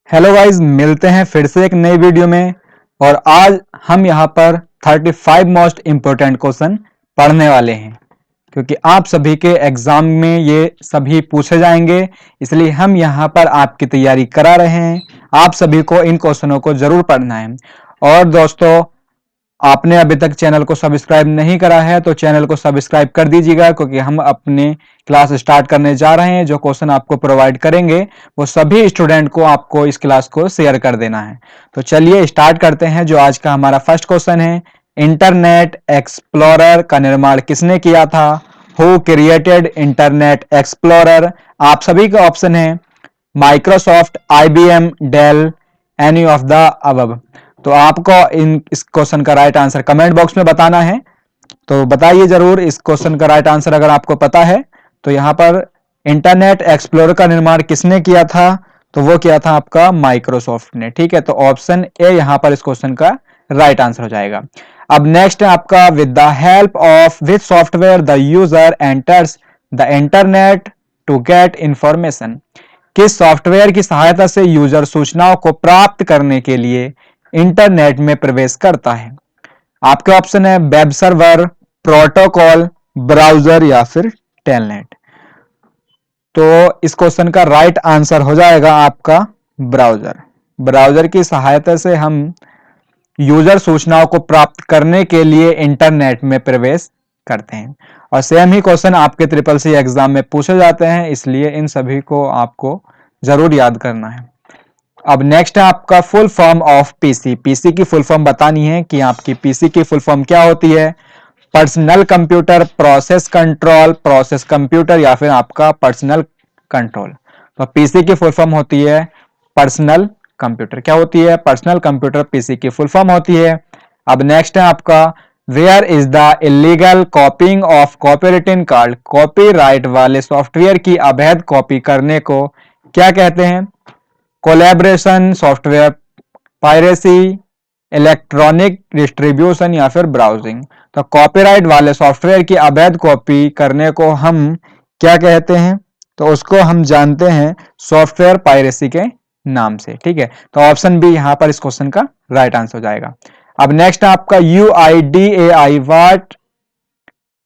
Hello guys, मिलते हैं फिर से एक नई वीडियो में। और आज हम यहाँ पर 35 मोस्ट इम्पोर्टेंट क्वेश्चन पढ़ने वाले हैं, क्योंकि आप सभी के एग्जाम में ये सभी पूछे जाएंगे। इसलिए हम यहाँ पर आपकी तैयारी करा रहे हैं। आप सभी को इन क्वेश्चनों को जरूर पढ़ना है। और दोस्तों, आपने अभी तक चैनल को सब्सक्राइब नहीं करा है तो चैनल को सब्सक्राइब कर दीजिएगा, क्योंकि हम अपने क्लास स्टार्ट करने जा रहे हैं। जो क्वेश्चन आपको प्रोवाइड करेंगे वो सभी स्टूडेंट को आपको इस क्लास को शेयर कर देना है। तो चलिए स्टार्ट करते हैं। जो आज का हमारा फर्स्ट क्वेश्चन है, इंटरनेट एक्सप्लोरर का निर्माण किसने किया था? Who created internet explorer? आप सभी का ऑप्शन है Microsoft, IBM, Dell, any of the above. तो आपको इस क्वेश्चन का राइट आंसर कमेंट बॉक्स में बताना है। तो बताइए जरूर इस क्वेश्चन का राइट आंसर अगर आपको पता है। तो यहाँ पर इंटरनेट एक्सप्लोरर का निर्माण किसने किया था? तो वो किया था आपका माइक्रोसॉफ्ट ने। ठीक है, तो ऑप्शन ए यहाँ पर इस क्वेश्चन का राइट आंसर हो जाएगा। अब नेक्स्ट है आपका, with the help of which software the user enters the internet to get information? किस सॉफ्टवेयर की सहायता से यूजर सूचनाओं को प्राप्त करने के लिए इंटरनेट में प्रवेश करता है? आपके ऑप्शन है वेब सर्वर, प्रोटोकॉल, ब्राउजर या फिर टेलनेट। तो इस क्वेश्चन का राइट आंसर हो जाएगा आपका ब्राउजर। ब्राउजर की सहायता से हम यूजर सूचनाओं को प्राप्त करने के लिए इंटरनेट में प्रवेश करते हैं। और सेम ही क्वेश्चन आपके ट्रिपल सी एग्जाम में पूछे जाते हैं, इसलिए इन सभी को आपको जरूर याद करना है। अब नेक्स्ट है आपका full form of PC. PC की फुल फॉर्म बतानी है कि आपकी पीसी की फुल फॉर्म क्या होती है? Personal computer, process control, process computer या फिर आपका पर्सनल कंट्रोल। तो पीसी की फुल फॉर्म होती है पर्सनल कंप्यूटर। क्या होती है? पर्सनल कंप्यूटर पीसी की फुल फॉर्म होती है। अब नेक्स्ट है आपका, where is the illegal copying of copyrighted card? Copyright वाले सॉफ्टवेयर की अवैध कॉपी करने को क्या कहते हैं? Collaboration, software piracy, electronic distribution या फिर ब्राउजिंग। तो कॉपीराइट वाले सॉफ्टवेयर की अवैध कॉपी करने को हम क्या कहते हैं? तो उसको हम जानते हैं सॉफ्टवेयर पायरेसी के नाम से। ठीक है, तो ऑप्शन बी यहां पर इस क्वेश्चन का राइट आंसर हो जाएगा। अब नेक्स्ट आपका UIDAI, what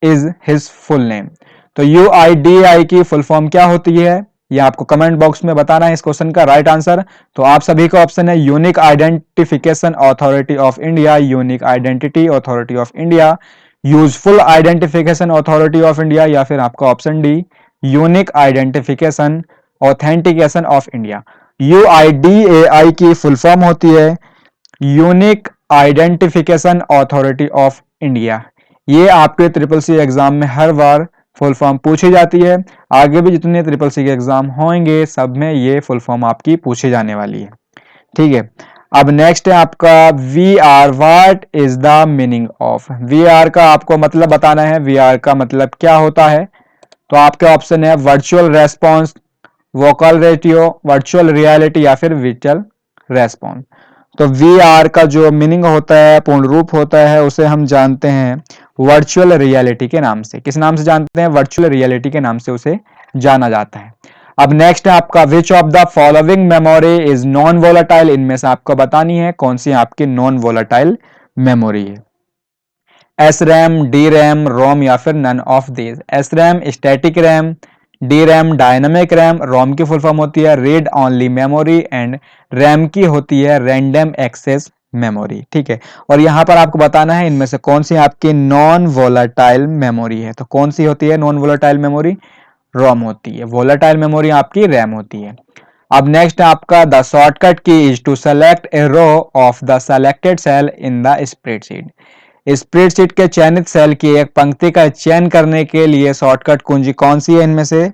is his full name? तो UIDAI की फुल फॉर्म क्या होती है? ये आपको कमेंट बॉक्स में बताना है इस क्वेश्चन का राइट आंसर। तो आप सभी का ऑप्शन है unique identification authority of India, unique identity authority of India, useful identification authority of India या फिर आपका option D unique identification authentication of India. UIDAI की फुल फॉर्म होती है unique identification authority of India. ये आपके triple C exam में हर बार full form पूछी जाती है। आगे भी जितने ट्रिपल सी के एग्जाम होंगे सब में ये फुल फॉर्म आपकी पूछी जाने वाली है। ठीक है, अब नेक्स्ट है आपका VR, what is the meaning of? VR का आपको मतलब बताना है। VR का मतलब क्या होता है? तो आपके ऑप्शन है virtual response, vocal radio, virtual reality या फिर विजुअल रेस्पॉन्स। तो VR का जो मीनिंग होता है, पूर्ण रूप होता है, उसे हम जानते हैं वर्चुअल रियलिटी के नाम से। किस नाम से जानते हैं? वर्चुअल रियलिटी के नाम से उसे जाना जाता है। अब नेक्स्ट है आपका, which of the following memory is non volatile? इनमें से आपको बतानी है कौन सी आपकी नॉन वोलेटाइल मेमोरी है। SRAM, DRAM, रोम या फिर none of these. SRAM static RAM, DRAM dynamic RAM, ROM की फुल फॉर्म होती है read only memory and RAM की होती है रैंडम एक्सेस मेमोरी। ठीक है, और यहां पर आपको बताना है इनमें से कौन सी आपकी नॉन वोलेटाइल मेमोरी है। तो कौन सी होती है नॉन वोलेटाइल मेमोरी? रोम होती है। वोलेटाइल मेमोरी आपकी रैम होती है। अब नेक्स्ट आपका, the shortcut key is to select a row of the selected cell in the spreadsheet. Spreadsheet के चयनित सेल की एक पंक्ति का चयन करने के लिए शॉर्टकट कुंजी कौन सी है इनमें से?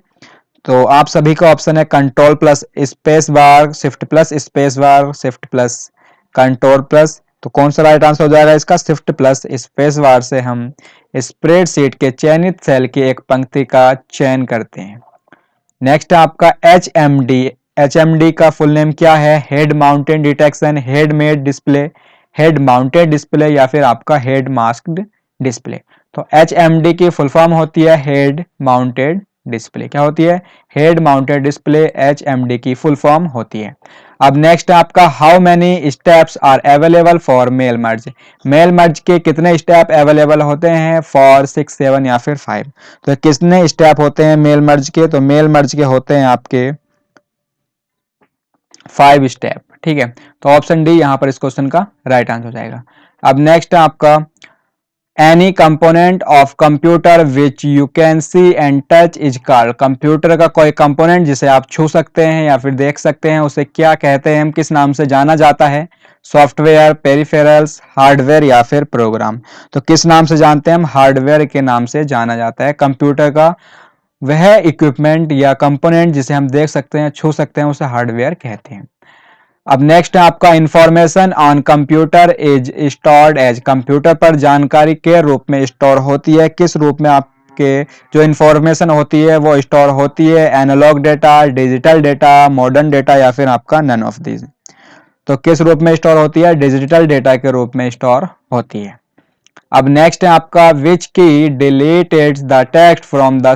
तो आप सभी का ऑप्शन है control plus space bar, shift plus space bar, shift plus control plus. तो कौन सा राइट आंसर हो जाएगा इसका? शिफ्ट प्लस स्पेस बार से हम स्प्रेडशीट के चयनित सेल की एक पंक्ति का चयन करते हैं। नेक्स्ट आपका HMD। HMD का फुल नेम क्या है? Head mounted detection, head made display, head mounted display या फिर आपका हेड मास्क्ड डिस्प्ले। तो HMD की फुल फॉर्म होती है हेड माउंटेड डिस्प्ले। क्या होती है? हेड माउंटेड डिस्प्ले, HMD की फुल फॉर्म होती है। अब नेक्स्ट है आपका how many steps are available for mail merge. Mail merge के कितने स्टेप अवेलेबल होते हैं? 4, 6, 7 या फिर 5। तो कितने स्टेप होते हैं मेल मर्ज के? तो मेल मर्ज के होते हैं आपके 5 स्टेप। ठीक है, तो ऑप्शन डी यहां पर इस क्वेश्चन का राइट आंसर हो जाएगा। अब नेक्स्ट है आपका any component of computer which you can see and touch is called. Computer का कोई कंपोनेंट जिसे आप छू सकते हैं या फिर देख सकते हैं उसे क्या कहते हैं, किस नाम से जाना जाता है? सॉफ्टवेयर, पेरिफेरल्स, हार्डवेयर या फिर प्रोग्राम। तो किस नाम से जानते हैं हम? हार्डवेयर के नाम से जाना जाता है कंप्यूटर का वह इक्विपमेंट या कंपोनेंट जिसे हम देख सकते हैं, छू सकते हैं, उसे हार्डवेयर कहते हैं। अब नेक्स्ट है आपका information on computer is stored as. Computer पर जानकारी के रूप में स्टोर होती है, किस रूप में आपके जो इंफॉर्मेशन होती है वो स्टोर होती है? Analogue data, digital data, modern data या फिर आपका नन ऑफ दीज। तो किस रूप में स्टोर होती है? डिजिटल डेटा के रूप में स्टोर होती है। अब नेक्स्ट है आपका विच की deleted the text from the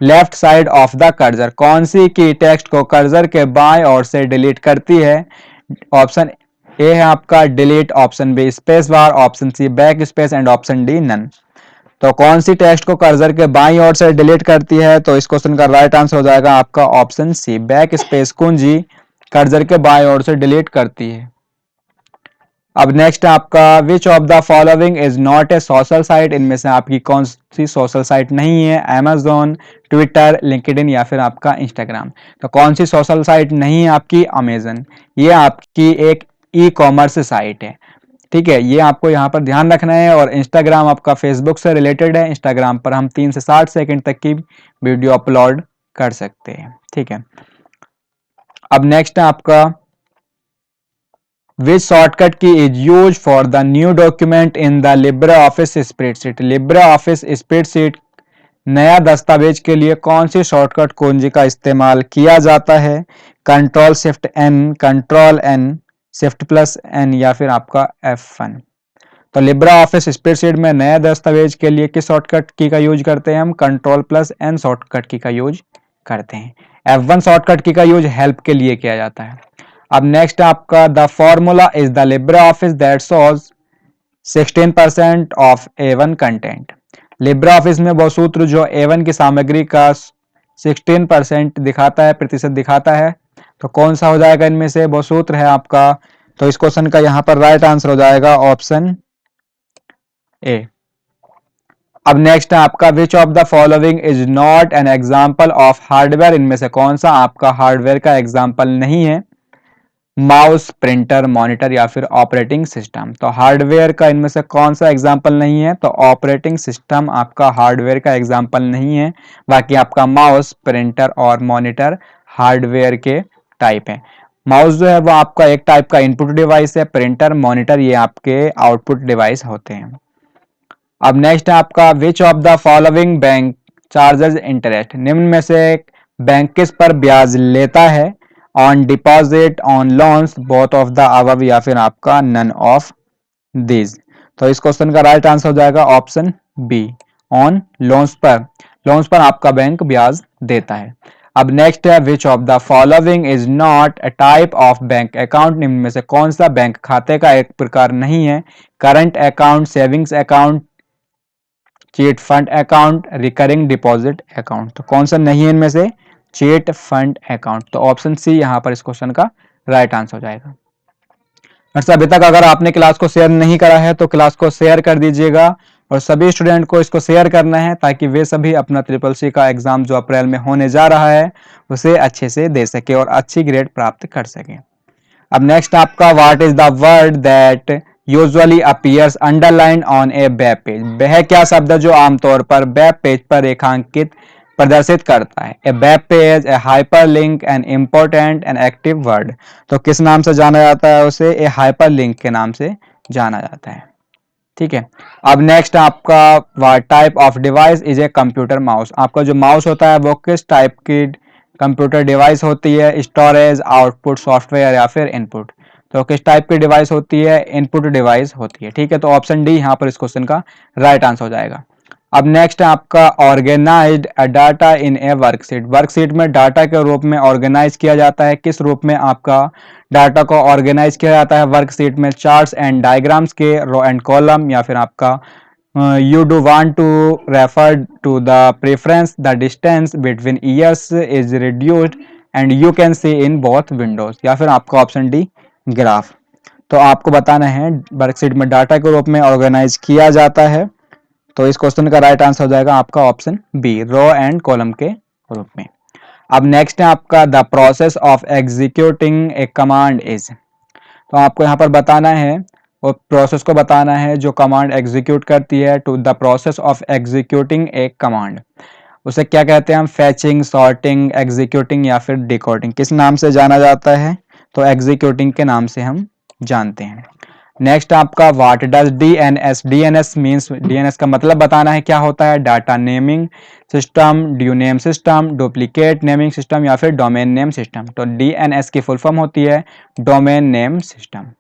left side of the cursor. कौन सी की टेक्स्ट को कर्सर के बाएं ओर से डिलीट करती है? ऑप्शन ए है आपका delete, option B space bar, option C backspace and option D none. तो कौन सी टेक्स्ट को कर्सर के बाईं ओर से डिलीट करती है? तो इस क्वेश्चन का राइट आंसर हो जाएगा आपका ऑप्शन सी बैक स्पेस कुंजी कर्सर के बाईं ओर से डिलीट करती है। अब नेक्स्ट आपका which of the following is not a social site. इनमें से आपकी कौन सी सोशल साइट नहीं है? अमेजोन, ट्विटर, लिंक्डइन या फिर आपका इंस्टाग्राम। तो कौन सी सोशल साइट नहीं है आपकी? अमेजन। ये आपकी एक ई कॉमर्स साइट है। ठीक है, ये आपको यहाँ पर ध्यान रखना है। और इंस्टाग्राम आपका फेसबुक से रिलेटेड है। इंस्टाग्राम पर हम 3 से 60 सेकंड तक की वीडियो अपलोड कर सकते हैं। ठीक है, अब नेक्स्ट है आपका Which shortcut key is used for the new document in the LibreOffice spreadsheet? LibreOffice spreadsheet नया दस्तावेज के लिए कौन सी शॉर्टकट कुंजी का इस्तेमाल किया जाता है? Control shift N, control N, shift plus N या फिर आपका F1। तो LibreOffice स्प्रेडशीट में नया दस्तावेज के लिए किस शॉर्टकट की का यूज करते हैं हम? कंट्रोल प्लस एन शॉर्टकट की का यूज करते हैं। F1 शॉर्टकट की का यूज हेल्प के लिए किया जाता है। अब नेक्स्ट आपका the formula is the LibreOffice that shows 16% of A1 content. LibreOffice में वो सूत्र जो A1 की सामग्री का 16% दिखाता है, प्रतिशत दिखाता है। तो कौन सा हो जाएगा इनमें से? वो सूत्र है आपका, तो इस क्वेश्चन का यहां पर राइट आंसर हो जाएगा ऑप्शन ए। अब नेक्स्ट है आपका which of the following is not an example of hardware. इनमें से कौन सा आपका हार्डवेयर का एग्जाम्पल नहीं है? माउस, प्रिंटर, मॉनिटर या फिर ऑपरेटिंग सिस्टम। तो हार्डवेयर का इनमें से कौन सा एग्जाम्पल नहीं है? तो ऑपरेटिंग सिस्टम आपका हार्डवेयर का एग्जाम्पल नहीं है। बाकी आपका माउस, प्रिंटर और मॉनिटर हार्डवेयर के टाइप है। माउस जो है वो आपका एक टाइप का इनपुट डिवाइस है। प्रिंटर, मॉनिटर ये आपके आउटपुट डिवाइस होते हैं। अब नेक्स्ट है आपका which of the following bank charges interest. निम्न में से बैंक किस पर ब्याज लेता है? On deposit, on loans, both of the above या फिर आपका नन ऑफ दीज। तो इस क्वेश्चन का राइट आंसर हो जाएगा ऑप्शन बी ऑन लोन्स पर। लोन्स पर आपका बैंक ब्याज देता है। अब नेक्स्ट है विच of the following is not a type of bank account. निम्न में से कौन सा बैंक खाते का एक प्रकार नहीं है? Current account, savings account, chit fund account, recurring deposit account. तो कौन सा नहीं है इनमें से? Chit fund account. तो ऑप्शन सी यहां पर इस क्वेश्चन का राइट आंसर हो जाएगा। अभी तक अगर आपने क्लास को शेयर नहीं करा है तो क्लास को शेयर कर दीजिएगा और सभी स्टूडेंट को इसको शेयर करना है ताकि वे सभी अपना ट्रिपल-सी का एग्जाम जो अप्रैल में होने जा रहा है उसे अच्छे से दे सके और अच्छी ग्रेड प्राप्त कर सके। अब नेक्स्ट आपका what is the word that usually appears underline on A web page. वह क्या शब्द है जो आमतौर पर वेब पेज पर रेखांकित प्रदर्शित करता है? A web page, a hyperlink, an important, an active word. तो किस नाम से जाना जाता है उसे? ए हाइपरलिंक के नाम से जाना जाता है। ठीक है, अब नेक्स्ट आपका type of device is a computer mouse. आपका जो माउस होता है वो किस टाइप की कंप्यूटर डिवाइस होती है? स्टोरेज, आउटपुट, सॉफ्टवेयर या फिर इनपुट। तो किस टाइप की डिवाइस होती है? इनपुट डिवाइस होती है। ठीक है, तो ऑप्शन डी यहाँ पर इस क्वेश्चन का राइट आंसर हो जाएगा। अब नेक्स्ट है आपका organised data in a worksheet. Worksheet में डाटा के रूप में ऑर्गेनाइज किया जाता है। किस रूप में आपका डाटा को ऑर्गेनाइज किया जाता है वर्कशीट में? चार्ट्स एंड डायग्राम्स के रो एंड कॉलम, या फिर आपका you do want to refer to the preference, the distance between years is reduced and you can see in both windows, या फिर आपका ऑप्शन डी ग्राफ। तो आपको बताना है वर्कशीट में डाटा के रूप में ऑर्गेनाइज किया जाता है, तो इस क्वेश्चन का राइट आंसर हो जाएगा आपका option B, row and column के रूप में। अब नेक्स्ट है आपका the process of executing a command is. तो आपको यहाँ पर बताना है और प्रोसेस को बताना है जो कमांड एग्जीक्यूट करती है। To the process of executing a command, उसे क्या कहते हैं हम? फैचिंग, सॉर्टिंग, एग्जीक्यूटिंग या फिर डिकोडिंग। किस नाम से जाना जाता है? तो एग्जीक्यूटिंग के नाम से हम जानते हैं। नेक्स्ट आपका what does DNS. DNS means, DNS का मतलब बताना है क्या होता है? Data naming system, due name system, duplicate naming system या फिर डोमेन नेम सिस्टम। तो डीएनएस की फुल फॉर्म होती है डोमेन नेम सिस्टम।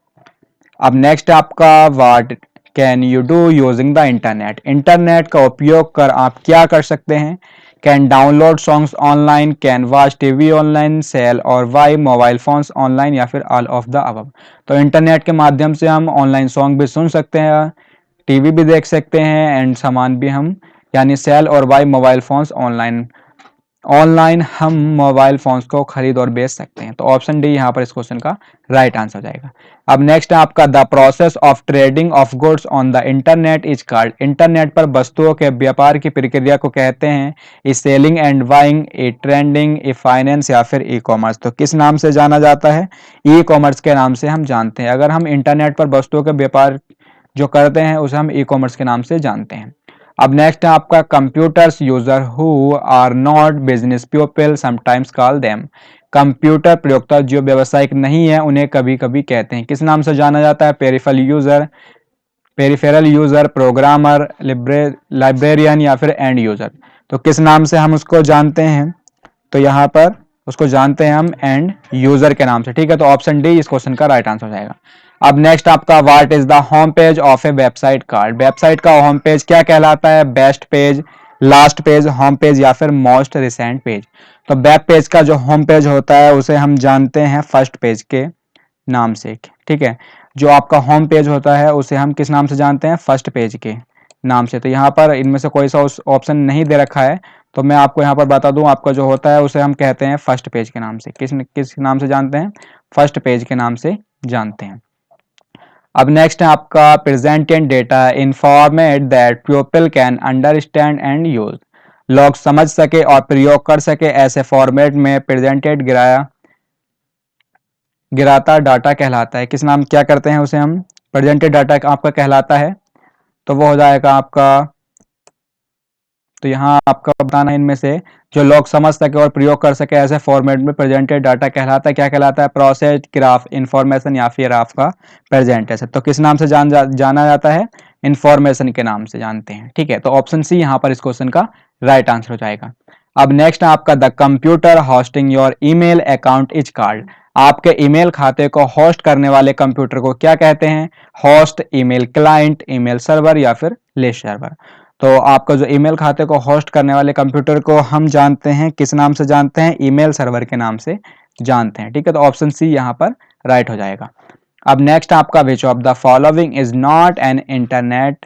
अब नेक्स्ट आपका what can you do using the internet. Internet का उपयोग कर आप क्या कर सकते हैं? Can download songs online, can watch TV online, sell और बाय मोबाइल फोन्स ऑनलाइन या फिर ऑल ऑफ द अबव। तो इंटरनेट के माध्यम से हम ऑनलाइन सॉन्ग भी सुन सकते हैं, टीवी भी देख सकते हैं एंड सामान भी हम यानी सेल और बाय मोबाइल फोन्स ऑनलाइन हम मोबाइल फोन्स को खरीद और बेच सकते हैं। तो ऑप्शन डी यहाँ पर इस क्वेश्चन का राइट आंसर हो जाएगा। अब नेक्स्ट है आपका the process of trading of goods on the internet is called. Internet पर वस्तुओं के व्यापार की प्रक्रिया को कहते हैं e selling and buying, e trending, e finance या फिर ई कॉमर्स। तो किस नाम से जाना जाता है? ई कॉमर्स के नाम से हम जानते हैं। अगर हम इंटरनेट पर वस्तुओं के व्यापार जो करते हैं उसे हम ई कॉमर्स के नाम से जानते हैं। अब नेक्स्ट है आपका computers user who are not business people sometimes call them. Computer प्रयोक्ता जो व्यावसायिक नहीं है उन्हें कभी कभी कहते हैं। किस नाम से जाना जाता है? पेरिफेरल यूजर, प्रोग्रामर, लाइब्रेरियन या फिर एंड यूजर। तो किस नाम से हम उसको जानते हैं? तो यहाँ पर उसको जानते हैं हम एंड यूजर के नाम से। ठीक है, तो ऑप्शन डी इस क्वेश्चन का राइट आंसर हो जाएगा। अब नेक्स्ट आपका what is the home page of A website called. Website का होम पेज क्या कहलाता है? Best page, last page, home page या फिर मोस्ट रिसेंट पेज। तो वेब पेज का जो होम पेज होता है उसे हम जानते हैं फर्स्ट पेज के नाम से। ठीक है, जो आपका होम पेज होता है उसे हम किस नाम से जानते हैं? फर्स्ट पेज के नाम से। तो यहाँ पर इनमें से कोई सा ऑप्शन नहीं दे रखा है, तो मैं आपको यहाँ पर बता दूं, आपका जो होता है उसे हम कहते हैं फर्स्ट पेज के नाम से। किस नाम से जानते हैं? फर्स्ट पेज के नाम से जानते हैं। अब नेक्स्ट है आपका presented data in format that people can understand and use. लोग समझ सके और प्रयोग कर सके ऐसे फॉर्मेट में प्रेजेंटेड गिराता डाटा कहलाता है। किस नाम क्या करते हैं उसे हम? प्रेजेंटेड डाटा आपका कहलाता है, तो वो हो जाएगा आपका, तो यहाँ आपका बताना है इनमें से जो लोग समझ सके और प्रयोग कर सके ऐसे फॉर्मेट में प्रेजेंटेड डाटा कहलाता है। क्या कहलाता है? प्रोसेस, ग्राफ, इंफॉर्मेशन या फिर आपका प्रेजेंटेशन। तो किस नाम से जाना जाता है? इंफॉर्मेशन के नाम से जानते हैं। ठीक है, तो ऑप्शन सी यहाँ पर इस क्वेश्चन का राइट आंसर हो जाएगा। अब नेक्स्ट आपका the computer hosting your email account is called. आपके ईमेल खाते को होस्ट करने वाले कंप्यूटर को क्या कहते हैं? Host, email client, email server या फिर लिस्ट सर्वर। तो आपका जो ईमेल खाते को होस्ट करने वाले कंप्यूटर को हम जानते हैं किस नाम से जानते हैं? ईमेल सर्वर के नाम से जानते हैं। ठीक है, तो ऑप्शन सी यहाँ पर राइट हो जाएगा। अब नेक्स्ट आपका which of the following is not an internet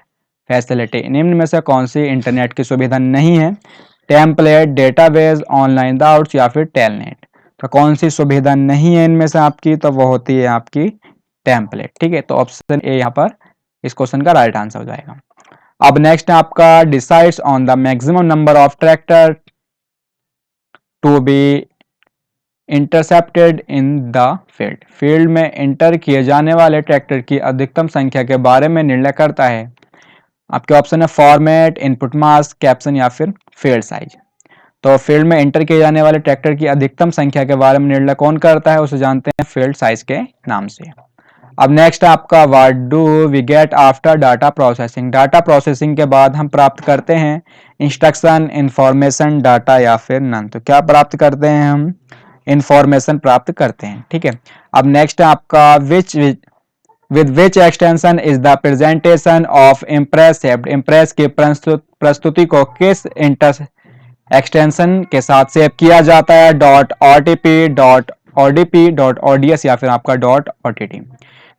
facility. निम्न में से कौन सी इंटरनेट की सुविधा नहीं है? टेम्पलेट, डेटाबेस, ऑनलाइन डाउट्स या फिर टेलनेट। तो कौन सी सुविधा नहीं है इनमें से आपकी? तो वो होती है आपकी टेम्पलेट। ठीक है, तो ऑप्शन ए यहाँ पर इस क्वेश्चन का राइट आंसर हो जाएगा। अब नेक्स्ट आपका decides on the maximum number of tractor to be intercepted in the field. Field में इंटर किए जाने वाले ट्रैक्टर की अधिकतम संख्या के बारे में निर्णय करता है। आपके ऑप्शन है फॉर्मेट, इनपुट मास, कैप्शन या फिर फील्ड साइज। तो फील्ड में इंटर किए जाने वाले ट्रैक्टर की अधिकतम संख्या के बारे में निर्णय कौन करता है? उसे जानते हैं फील्ड साइज के नाम से। अब नेक्स्ट आपका what do we get after data processing. Data processing के बाद हम प्राप्त करते हैं इंस्ट्रक्शन, इंफॉर्मेशन, डाटा या फिर नन। तो क्या प्राप्त करते हैं हम? इंफॉर्मेशन प्राप्त करते हैं। ठीक है, अब नेक्स्ट आपका with which extension is the presentation of impress saved। impress की प्रस्तुति को किस एक्सटेंशन के साथ सेव किया जाता है? Dot OTP, dot ODP, dot ODS या फिर आपका डॉट ओटीटी।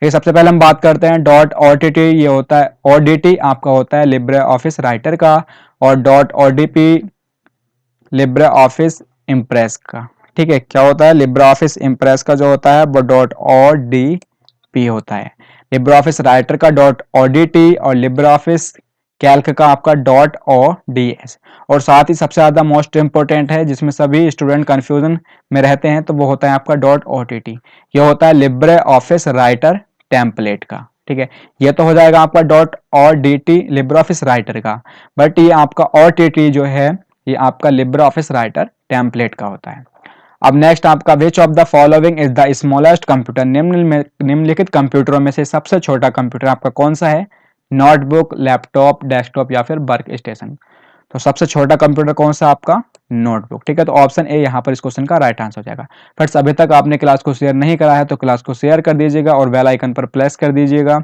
ये सबसे पहले हम बात करते हैं डॉट ओटीटी। ये होता है ओडीटी आपका होता है लिब्रे ऑफिस राइटर का, और dot ODP Libre Office Impress का। ठीक है, क्या होता है? लिब्रे ऑफिस इम्प्रेस का जो होता है वो डॉट ओडीपी होता है, लिब्रे ऑफिस राइटर का डॉट ओडीटी, और लिब्रे ऑफिस कैल्क का आपका डॉट ओडीएस। और साथ ही सबसे ज़्यादा मोस्ट इंपॉर्टेंट है जिसमें सभी स्टूडेंट कंफ्यूजन में रहते हैं, तो वो होता है आपका डॉट ओटीटी। ये होता है लिब्रे ऑफिस राइटर टेम्पलेट का। ठीक है, ये तो हो जाएगा आपका dot ODT Libre office Writer का, बट ये आपका ओटीटी जो है ये आपका लिब्रे ऑफिस राइटर टेम्पलेट का होता है। अब नेक्स्ट आपका which of the following is the smallest computer. निम्नलिखित कंप्यूटरों में से सबसे छोटा कंप्यूटर आपका कौन सा है? नोटबुक, लैपटॉप, डेस्कटॉप या फिर वर्क स्टेशन। तो सबसे छोटा कंप्यूटर कौन सा? आपका नोटबुक। ठीक है, तो ऑप्शन ए यहाँ पर इस क्वेश्चन का राइट आंसर हो जाएगा। फ्रेंड्स, अभी तक आपने क्लास को शेयर नहीं करा है तो क्लास को शेयर कर दीजिएगा और बेल आइकन पर प्रेस कर दीजिएगा